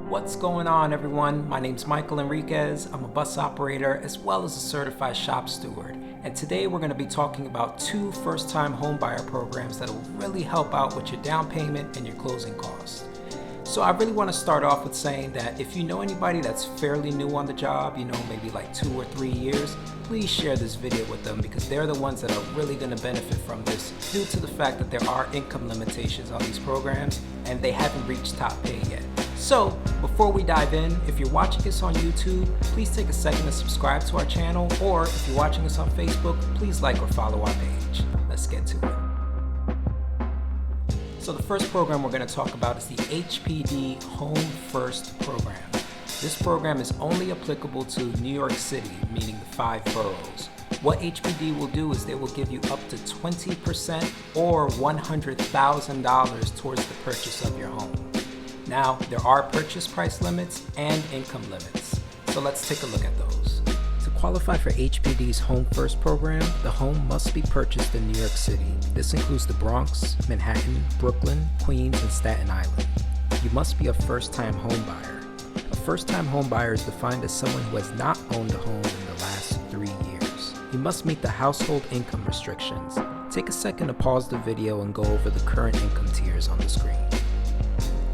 What's going on, everyone? My name's Michael Enriquez. I'm a bus operator as well as a certified shop steward. And today we're going to be talking about two first-time homebuyer programs that will really help out with your down payment and your closing costs. So I really want to start off with saying that if you know anybody that's fairly new on the job, maybe like 2 or 3 years, please share this video with them because they're the ones that are really going to benefit from this due to the fact that there are income limitations on these programs and they haven't reached top pay yet. So before we dive in, if you're watching this on YouTube, please take a second to subscribe to our channel, or if you're watching us on Facebook, please like or follow our page. Let's get to it. So the first program we're going to talk about is the HPD Home First program. This program is only applicable to New York City, meaning the 5 boroughs. What HPD will do is they will give you up to 20% or $100,000 towards the purchase of your home. Now, there are purchase price limits and income limits, so let's take a look at those. To qualify for HPD's Home First program, the home must be purchased in New York City. This includes the Bronx, Manhattan, Brooklyn, Queens, and Staten Island. You must be a first-time home buyer. A first-time home buyer is defined as someone who has not owned a home in the last 3 years. You must meet the household income restrictions. Take a second to pause the video and go over the current income tiers on the screen.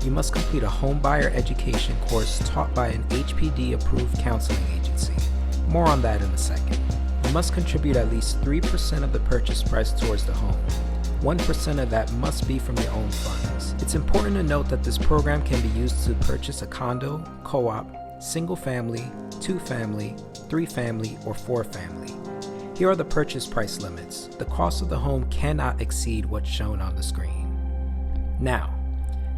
You must complete a homebuyer education course taught by an HPD-approved counseling agency. More on that in a second. You must contribute at least 3% of the purchase price towards the home. 1% of that must be from your own funds. It's important to note that this program can be used to purchase a condo, co-op, single family, 2-family, 3-family, or 4-family. Here are the purchase price limits. The cost of the home cannot exceed what's shown on the screen. Now,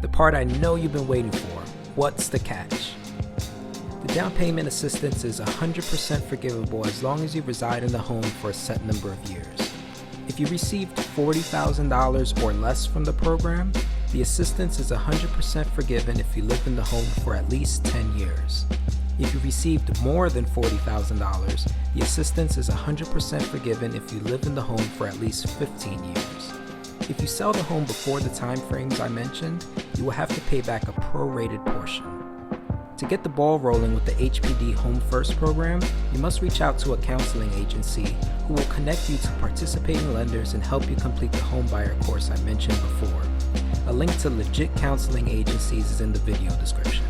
the part I know you've been waiting for. What's the catch? The down payment assistance is 100% forgivable as long as you reside in the home for a set number of years. If you received $40,000 or less from the program, the assistance is 100% forgiven if you lived in the home for at least 10 years. If you received more than $40,000, the assistance is 100% forgiven if you lived in the home for at least 15 years. If you sell the home before the time frames I mentioned, you will have to pay back a prorated portion. To get the ball rolling with the HPD Home First program, you must reach out to a counseling agency who will connect you to participating lenders and help you complete the homebuyer course I mentioned before. A link to legit counseling agencies is in the video description.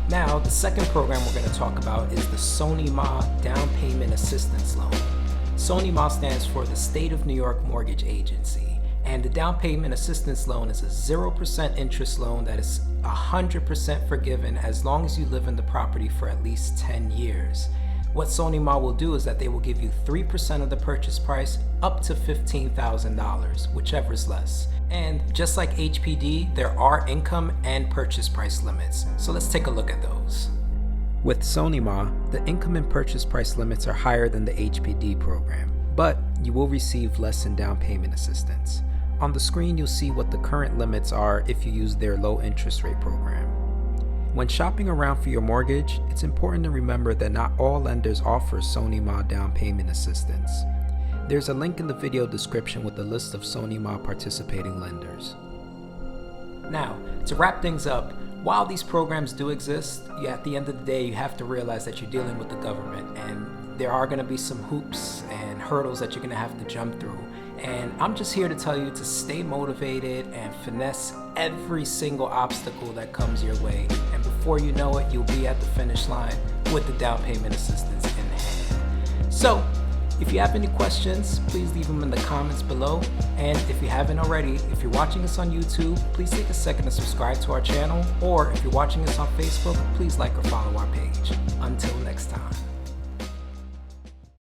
Now, the second program we're going to talk about is the Sony Mod Down Payment Assistance Loan. Sony Mod stands for the State of New York Mortgage Agency, and the down payment assistance loan is a 0% interest loan that is 100% forgiven as long as you live in the property for at least 10 years. What Sony Mod will do is that they will give you 3% of the purchase price up to $15,000, whichever is less. And just like HPD, there are income and purchase price limits, so let's take a look at those. With SONYMA, the income and purchase price limits are higher than the HPD program, but you will receive less in down payment assistance. On the screen, you'll see what the current limits are if you use their low interest rate program. When shopping around for your mortgage, it's important to remember that not all lenders offer SONYMA down payment assistance. There's a link in the video description with a list of SONYMA participating lenders. Now, to wrap things up, while these programs do exist, at the end of the day, you have to realize that you're dealing with the government and there are going to be some hoops and hurdles that you're going to have to jump through. And I'm just here to tell you to stay motivated and finesse every single obstacle that comes your way. And before you know it, you'll be at the finish line with the down payment assistance in hand. So, if you have any questions, please leave them in the comments below. And if you haven't already, if you're watching us on YouTube, please take a second to subscribe to our channel. Or if you're watching us on Facebook, please like or follow our page. Until next time.